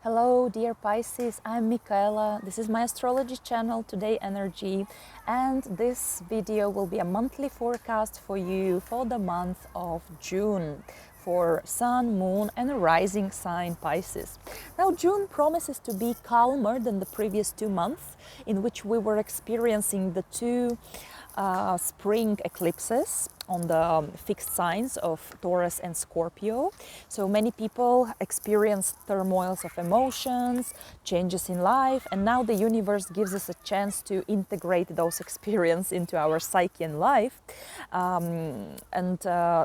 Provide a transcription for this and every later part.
Hello dear Pisces, I'm Michaela. This is my astrology channel, Today Energy, and this video will be a monthly forecast for you for the month of June for Sun, Moon and Rising sign Pisces. Now June promises to be calmer than the previous 2 months in which we were experiencing the two spring eclipses on the fixed signs of Taurus and Scorpio. So many people experience turmoils of emotions, changes in life, and now the universe gives us a chance to integrate those experiences into our psyche and life.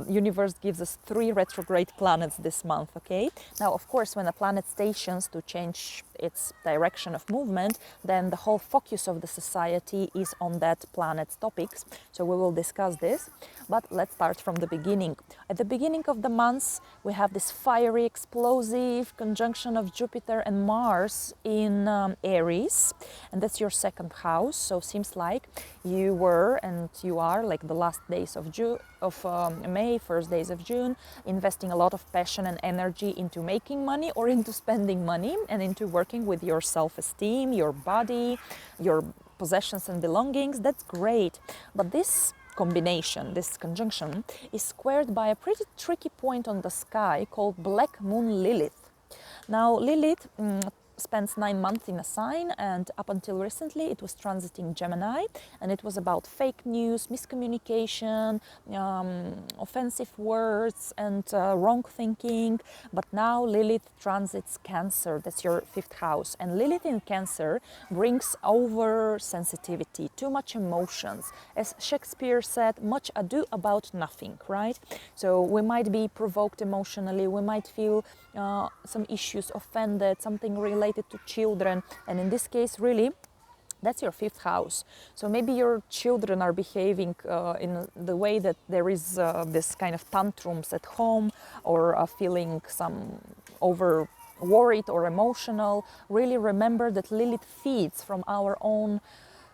Universe gives us 3 retrograde planets this month, okay? Now, of course, when a planet stations to change its direction of movement, then the whole focus of the society is on that planet's topics. So we will discuss this. But let's start from the beginning. At the beginning of the month, we have this fiery, explosive conjunction of Jupiter and Mars in Aries, and that's your second house. So seems like you were and you are, like the last days of May, first days of June, investing a lot of passion and energy into making money or into spending money and into working with your self-esteem, your body, your possessions and belongings. That's great. But this combination, this conjunction, is squared by a pretty tricky point on the sky called Black Moon Lilith. Now, Lilith spends 9 months in a sign, and up until recently it was transiting Gemini, and it was about fake news, miscommunication, offensive words and wrong thinking. But now Lilith transits Cancer, that's your 5th house, and Lilith in Cancer brings over sensitivity, too much emotions. As Shakespeare said, much ado about nothing, right? So we might be provoked emotionally, we might feel some issues, offended, something related to children, and in this case really that's your 5th house. So maybe your children are behaving in the way that there is this kind of tantrums at home, or feeling some over worried or emotional. Really remember that Lilith feeds from our own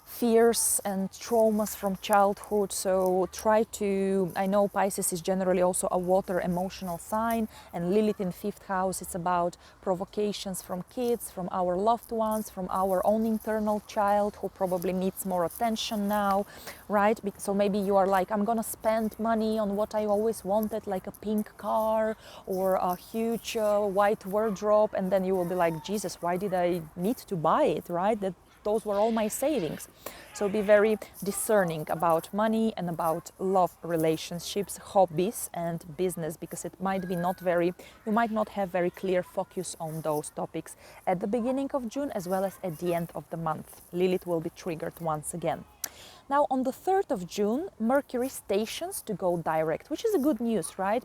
fears and traumas from childhood. So try to, I know Pisces is generally also a water emotional sign, and Lilith in 5th house, it's about provocations from kids, from our loved ones, from our own internal child who probably needs more attention now, right? So maybe you are like, I'm gonna spend money on what I always wanted, like a pink car or a huge white wardrobe, and then you will be like, Jesus, why did I need to buy it, right? Those were all my savings. So be very discerning about money and about love, relationships, hobbies and business, because it might be you might not have very clear focus on those topics at the beginning of June as well as at the end of the month. Lilith will be triggered once again. Now on the 3rd of June, Mercury stations to go direct, which is a good news, right?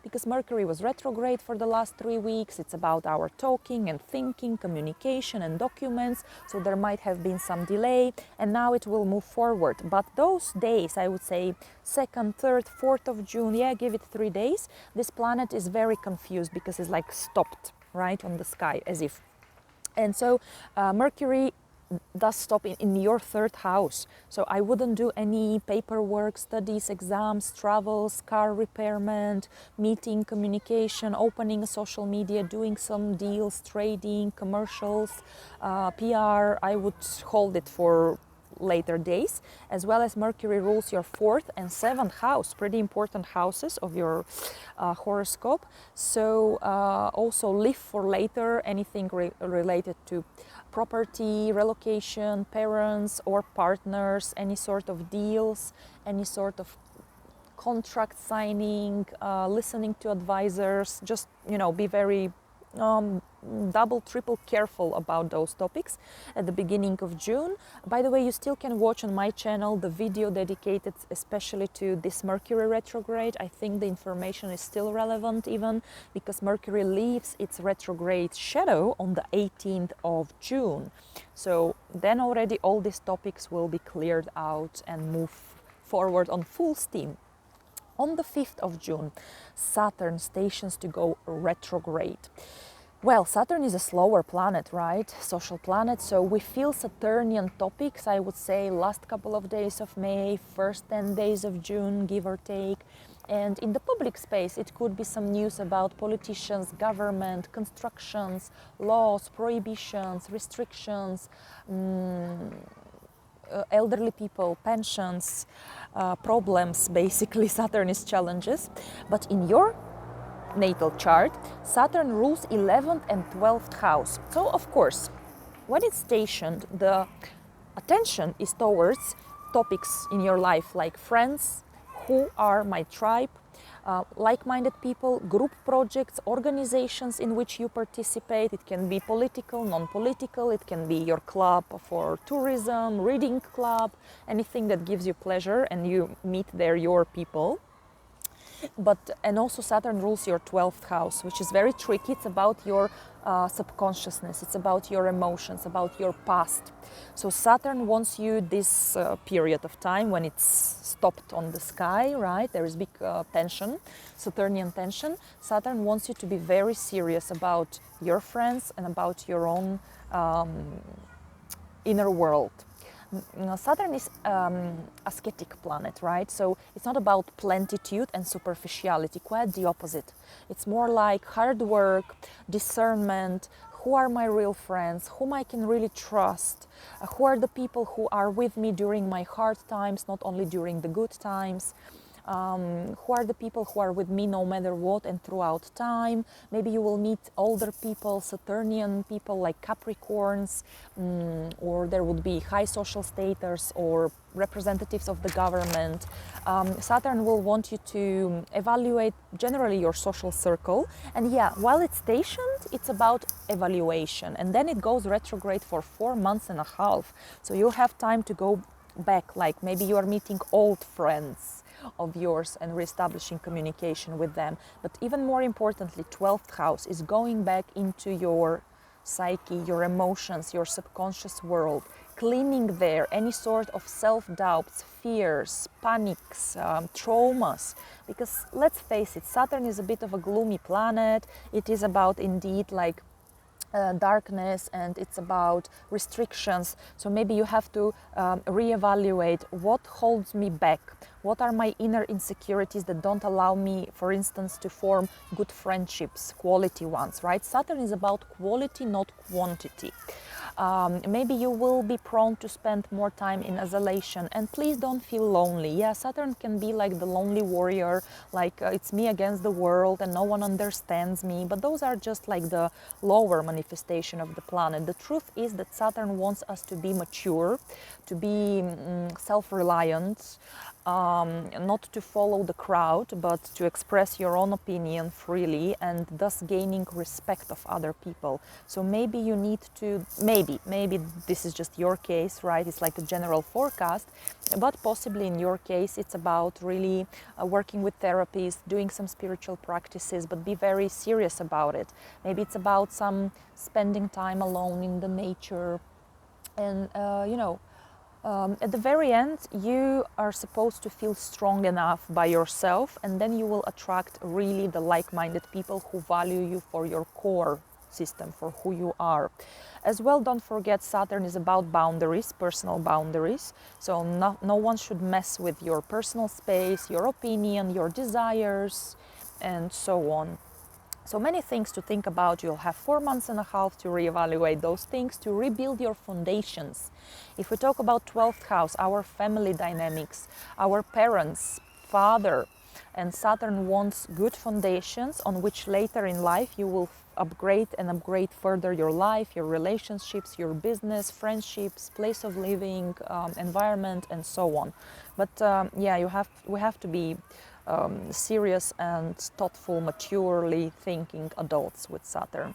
Because Mercury was retrograde for the last 3 weeks. It's about our talking and thinking, communication and documents. So there might have been some delay, and now it will move forward. But those days, I would say 2nd, 3rd, 4th of June, yeah, give it 3 days. This planet is very confused because it's like stopped, right, on the sky, as if. And so Mercury does stop in your 3rd house. So I wouldn't do any paperwork, studies, exams, travels, car repairment, meeting, communication, opening a social media, doing some deals, trading, commercials, PR. I would hold it for later days, as well as Mercury rules your 4th and 7th house, pretty important houses of your horoscope. So also live for later anything related to property, relocation, parents or partners, any sort of deals, any sort of contract signing, listening to advisors. Just, be very double, triple careful about those topics at the beginning of June. By the way, you still can watch on my channel the video dedicated especially to this Mercury retrograde. I think the information is still relevant, even because Mercury leaves its retrograde shadow on the 18th of June. So then already all these topics will be cleared out and move forward on full steam. On the 5th of June, Saturn stations to go retrograde. Well, Saturn is a slower planet, right? Social planet. So we feel Saturnian topics, I would say, last couple of days of May, first 10 days of June, give or take. And in the public space, it could be some news about politicians, government, constructions, laws, prohibitions, restrictions, elderly people, pensions, problems, basically Saturn is challenges. But in your natal chart, Saturn rules 11th and 12th house. So of course, when it's stationed, the attention is towards topics in your life like friends, who are my tribe, like-minded people, group projects, organizations in which you participate. It can be political, non-political, it can be your club for tourism, reading club, anything that gives you pleasure and you meet there your people. And also Saturn rules your 12th house, which is very tricky. It's about your subconsciousness, it's about your emotions, about your past. So Saturn wants you this period of time when it's stopped on the sky, right? There is big tension, Saturnian tension. Saturn wants you to be very serious about your friends and about your own inner world. Saturn is ascetic planet, right? So it's not about plentitude and superficiality, quite the opposite. It's more like hard work, discernment, who are my real friends, whom I can really trust, who are the people who are with me during my hard times, not only during the good times. Who are the people who are with me no matter what and throughout time. Maybe you will meet older people, Saturnian people like Capricorns, or there would be high social status or representatives of the government. Saturn will want you to evaluate generally your social circle. And yeah, while it's stationed, it's about evaluation. And then it goes retrograde for 4 months and a half. So you have time to go back, like maybe you are meeting old friends of yours and reestablishing communication with them. But even more importantly, 12th house is going back into your psyche, your emotions, your subconscious world, cleaning there any sort of self-doubts, fears, panics, traumas. Because let's face it, Saturn is a bit of a gloomy planet. It is about indeed like darkness, and it's about restrictions. So maybe you have to reevaluate what holds me back. What are my inner insecurities that don't allow me, for instance, to form good friendships, quality ones, right? Saturn is about quality, not quantity. Maybe you will be prone to spend more time in isolation, and please don't feel lonely. Yeah, Saturn can be like the lonely warrior, like it's me against the world and no one understands me, but those are just like the lower manifestation of the planet. The truth is that Saturn wants us to be mature, to be self-reliant, not to follow the crowd, but to express your own opinion freely, and thus gaining respect of other people. So maybe you need to, maybe this is just your case, right? It's like a general forecast, but possibly in your case, it's about really working with therapists, doing some spiritual practices, but be very serious about it. Maybe it's about some spending time alone in the nature, and at the very end, you are supposed to feel strong enough by yourself, and then you will attract really the like-minded people who value you for your core system, for who you are. As well, don't forget, Saturn is about boundaries, personal boundaries. So no one should mess with your personal space, your opinion, your desires, and so on. So many things to think about. You'll have 4 months and a half to reevaluate those things, to rebuild your foundations. If we talk about 12th house, our family dynamics, our parents, father, and Saturn wants good foundations on which later in life you will upgrade further your life, your relationships, your business, friendships, place of living, environment, and so on. But yeah, we have to be serious and thoughtful, maturely thinking adults with Saturn.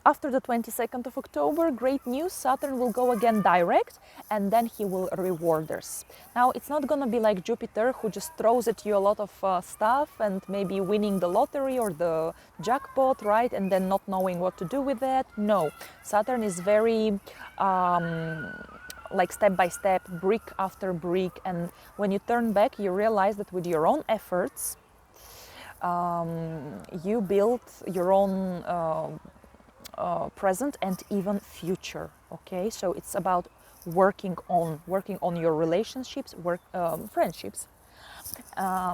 After the 22nd of October, great news, Saturn will go again direct, and then he will reward us. Now, it's not going to be like Jupiter, who just throws at you a lot of stuff and maybe winning the lottery or the jackpot, right, and then not knowing what to do with that. No, Saturn is very like step by step, brick after brick, and when you turn back, you realize that with your own efforts, you build your own present and even future. Okay, so it's about working on your relationships, friendships,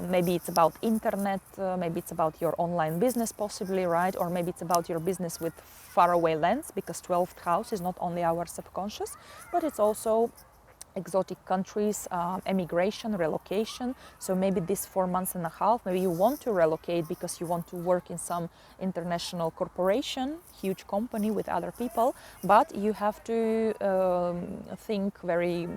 Maybe it's about internet, maybe it's about your online business possibly, right? Or maybe it's about your business with faraway lands, because 12th house is not only our subconscious, but it's also exotic countries, emigration, relocation. So maybe this 4 months and a half, maybe you want to relocate because you want to work in some international corporation, huge company with other people, but you have to think very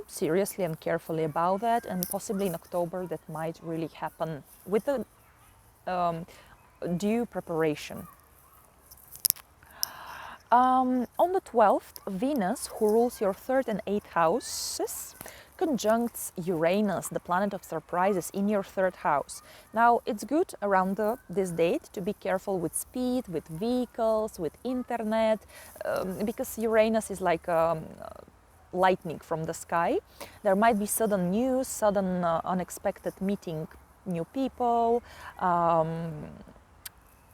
seriously and carefully about that, and possibly in October that might really happen with the due preparation. On the 12th, Venus, who rules your 3rd and 8th houses, conjuncts Uranus, the planet of surprises, in your 3rd house. Now, it's good around this date to be careful with speed, with vehicles, with internet, because Uranus is like lightning from the sky. There might be sudden news, sudden unexpected meeting new people,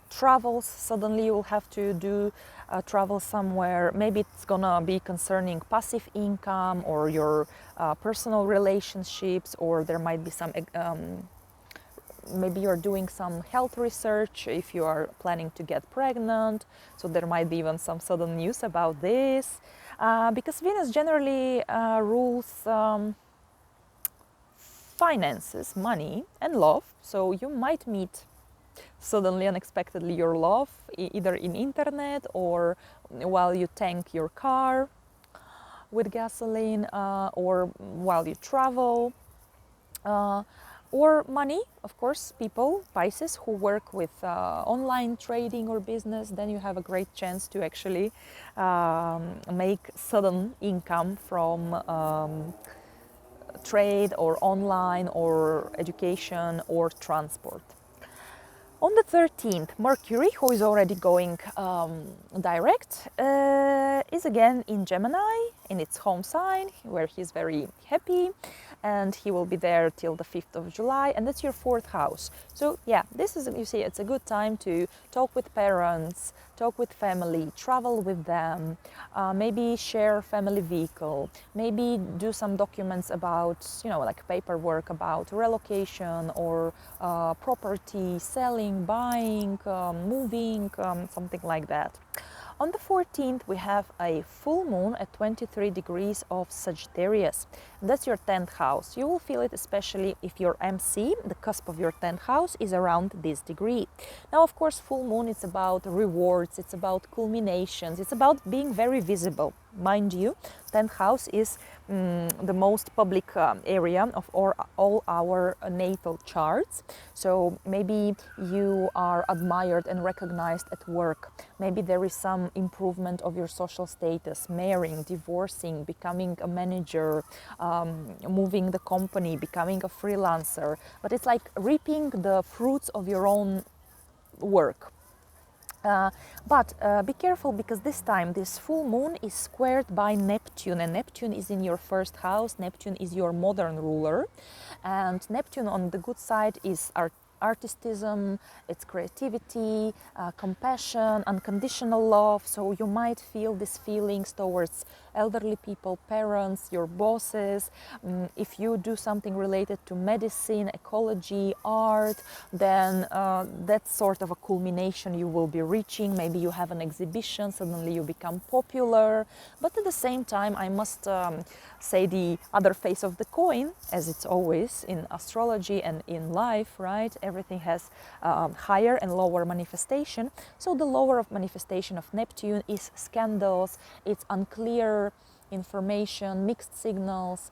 travels. Suddenly you'll have to do travel somewhere. Maybe it's gonna be concerning passive income or your personal relationships, or there might be some maybe you're doing some health research if you are planning to get pregnant, so there might be even some sudden news about this, because Venus generally rules finances, money and love, so you might meet suddenly, unexpectedly, your love, either in internet or while you tank your car with gasoline, or while you travel, or money, of course. People, Pisces, who work with online trading or business, then you have a great chance to actually make sudden income from trade or online or education or transport. On the 13th, Mercury, who is already going direct, is again in Gemini, in its home sign, where he's very happy, and he will be there till the 5th of July, and that's your 4th house. So yeah, this is, you see, it's a good time to talk with parents, talk with family, travel with them, maybe share family vehicle, maybe do some documents about, you know, like paperwork about relocation or property, selling, buying, moving, something like that. On the 14th, we have a full moon at 23 degrees of Sagittarius. That's your 10th house. You will feel it especially if your MC, the cusp of your 10th house, is around this degree. Now, of course, full moon, it's about rewards, it's about culminations, it's about being very visible. Mind you, 10th house is the most public area of all our natal charts. So maybe you are admired and recognized at work. Maybe there is some improvement of your social status, marrying, divorcing, becoming a manager, moving the company, becoming a freelancer. But it's like reaping the fruits of your own work. But be careful, because this time this full moon is squared by Neptune, and Neptune is in your 1st house. Neptune is your modern ruler, and Neptune on the good side is artistism, it's creativity, compassion, unconditional love. So you might feel these feelings towards elderly people, parents, your bosses. If you do something related to medicine, ecology, art, then that's sort of a culmination you will be reaching. Maybe you have an exhibition, suddenly you become popular. But at the same time, I must say the other face of the coin, as it's always in astrology and in life, right? Everything has higher and lower manifestation. So the lower of manifestation of Neptune is scandals, it's unclear information, mixed signals,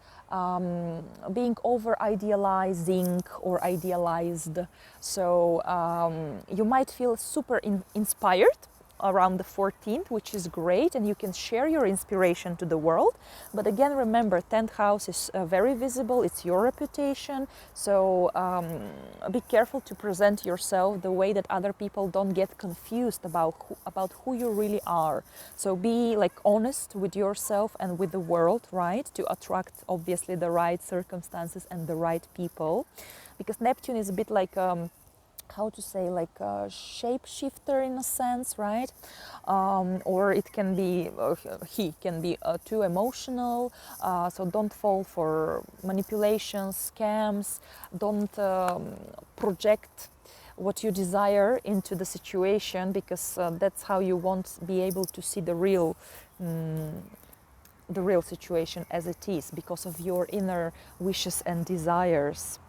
being over idealizing or idealized. So you might feel super inspired around the 14th, which is great, and you can share your inspiration to the world. But again, remember, 10th house is very visible, it's your reputation, so be careful to present yourself the way that other people don't get confused about who you really are. So be like honest with yourself and with the world, right, to attract obviously the right circumstances and the right people, because Neptune is a bit like how to say, like a shapeshifter in a sense, right? Or it can be, he can be too emotional, so don't fall for manipulations, scams, don't project what you desire into the situation, because that's how you won't be able to see the real situation as it is, because of your inner wishes and desires.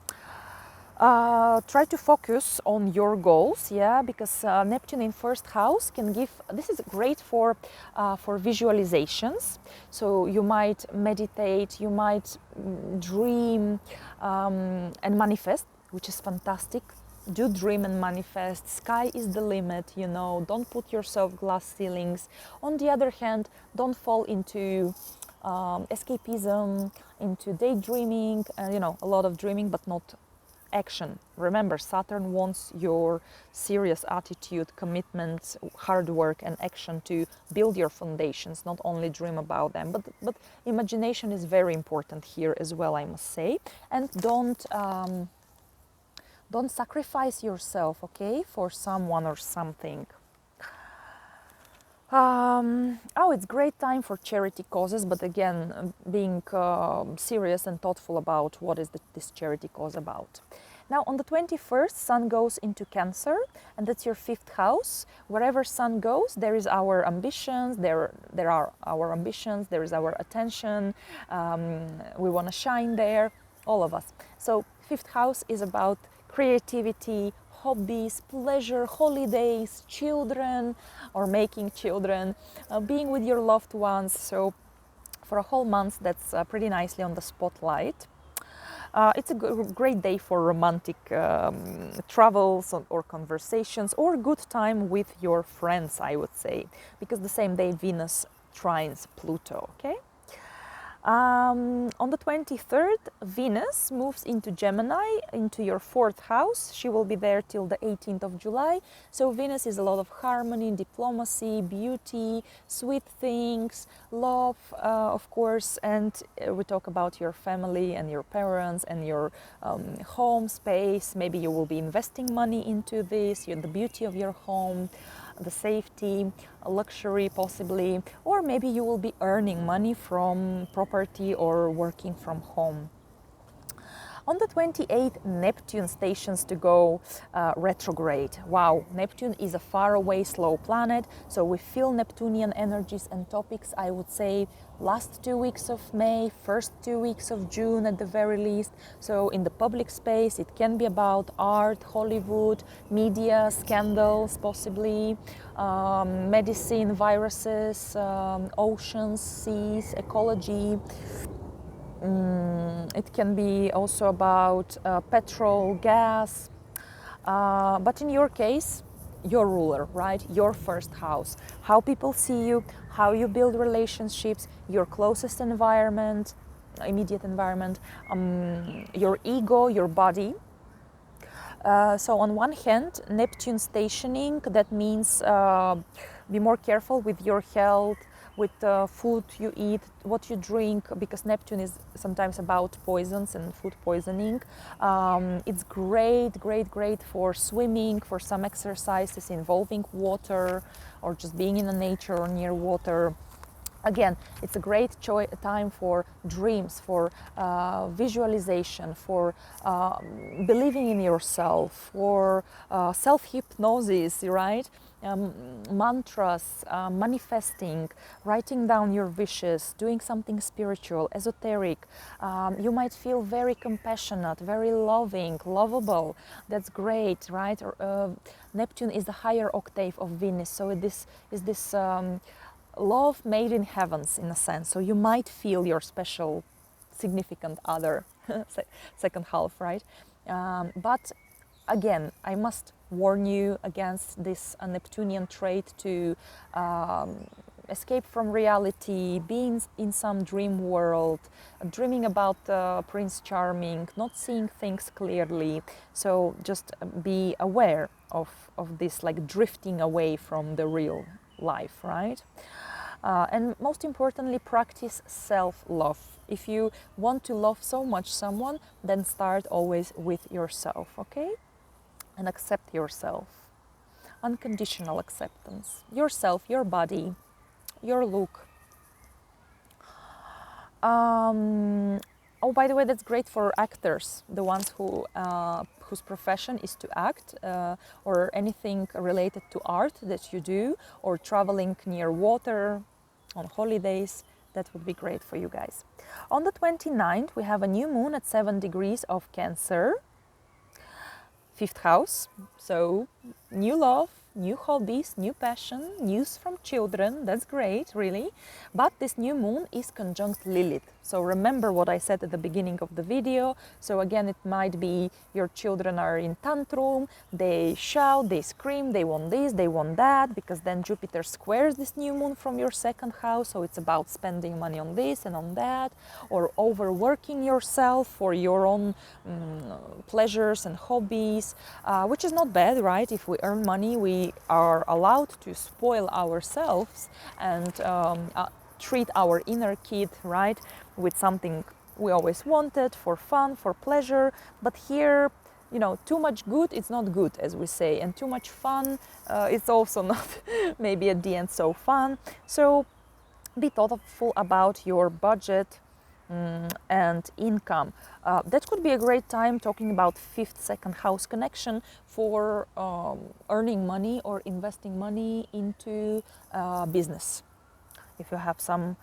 Try to focus on your goals, yeah, because Neptune in first house can give. This is great for visualizations. So you might meditate, you might dream and manifest, which is fantastic. Do dream and manifest. Sky is the limit, you know. Don't put yourself glass ceilings. On the other hand, don't fall into escapism, into daydreaming, you know, a lot of dreaming, but not action. Remember, Saturn wants your serious attitude, commitment, hard work and action to build your foundations, not only dream about them. But imagination is very important here as well, I must say. And don't sacrifice yourself, okay, for someone or something. Oh, it's great time for charity causes, but again, being serious and thoughtful about what is this charity cause about. Now, on the 21st, Sun goes into Cancer, and that's your 5th house. Wherever Sun goes, there is our ambitions, there are our ambitions, there is our attention, we want to shine there, all of us. So, 5th house is about creativity, hobbies, pleasure, holidays, children or making children, being with your loved ones. So for a whole month, that's pretty nicely on the spotlight. It's a great day for romantic travels or conversations, or good time with your friends, I would say, because the same day Venus trines Pluto, okay? On the 23rd, Venus moves into Gemini, into your 4th house. She will be there till the 18th of July. So Venus is a lot of harmony, diplomacy, beauty, sweet things, love, of course. And we talk about your family and your parents and your home space. Maybe you will be investing money into this, the beauty of your home, the safety, luxury possibly, or maybe you will be earning money from property or working from home. On the 28th, Neptune stations to go retrograde. Wow, Neptune is a faraway, slow planet, so we feel Neptunian energies and topics, I would say, last 2 weeks of May, first 2 weeks of June at the very least. So in the public space, it can be about art, Hollywood, media, scandals possibly, medicine, viruses, oceans, seas, ecology. It can be also about petrol, gas, but in your case, your ruler, right? Your first house, how people see you, how you build relationships, your closest environment, immediate environment, your ego, your body. So on one hand, Neptune stationing, that means be more careful with your health, with food you eat, what you drink, because Neptune is sometimes about poisons and food poisoning. It's great for swimming, for some exercises involving water, or just being in the nature or near water. Again, it's a great time for dreams, for visualization, for believing in yourself, for self-hypnosis, right? Mantras, manifesting, writing down your wishes, doing something spiritual, esoteric. You might feel very compassionate, very loving, lovable. That's great, right? Neptune is the higher octave of Venus, so this is this love made in heavens, in a sense. So you might feel your special, significant other, second half, right? But again, I must warn you against this Neptunian trait to escape from reality, being in some dream world, dreaming about Prince Charming, not seeing things clearly. So just be aware of this, like drifting away from the real life, right? And most importantly, practice self-love. If you want to love so much someone, then start always with yourself, okay? and accept yourself. Unconditional acceptance. Yourself, your body, your look. Oh, by the way, that's great for actors, the ones whose profession is to act, or anything related to art that you do, or traveling near water on holidays. That would be great for you guys. On the 29th, we have a new moon at 7 degrees of Cancer, 5th house. So new love, new hobbies, new passion, news from children. That's great, really. But this new moon is conjunct Lilith. So remember what I said at the beginning of the video. So again, it might be your children are in tantrum, they shout, they scream, they want this, they want that, because then Jupiter squares this new moon from your 2nd house. So it's about spending money on this and on that, or overworking yourself for your own pleasures and hobbies, which is not bad, right? If we earn money, we are allowed to spoil ourselves and treat our inner kid, right, with something we always wanted, for fun, for pleasure. But here, you know, too much good, it's not good, as we say, and too much fun, it's also not maybe at the end so fun. So be thoughtful about your budget and income. That could be a great time talking about 5th, 2nd house connection for earning money or investing money into business, if you have some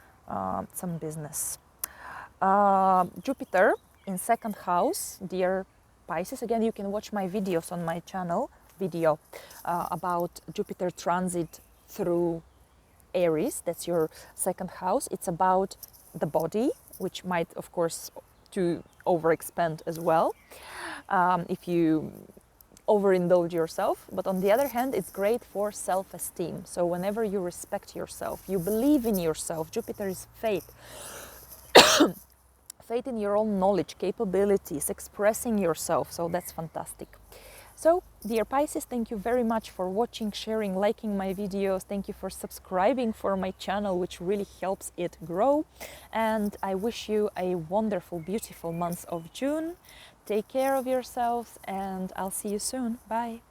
business. Jupiter in 2nd house, dear Pisces. Again, you can watch my videos on my channel, about Jupiter transit through Aries. That's your 2nd house. It's about the body, which might, of course, to overexpand as well, if you overindulge yourself. But on the other hand, it's great for self-esteem. So whenever you respect yourself, you believe in yourself. Jupiter is faith. Faith in your own knowledge, capabilities, expressing yourself. So that's fantastic. So, dear Pisces, thank you very much for watching, sharing, liking my videos. Thank you for subscribing for my channel, which really helps it grow. And I wish you a wonderful, beautiful month of June. Take care of yourselves, and I'll see you soon. Bye.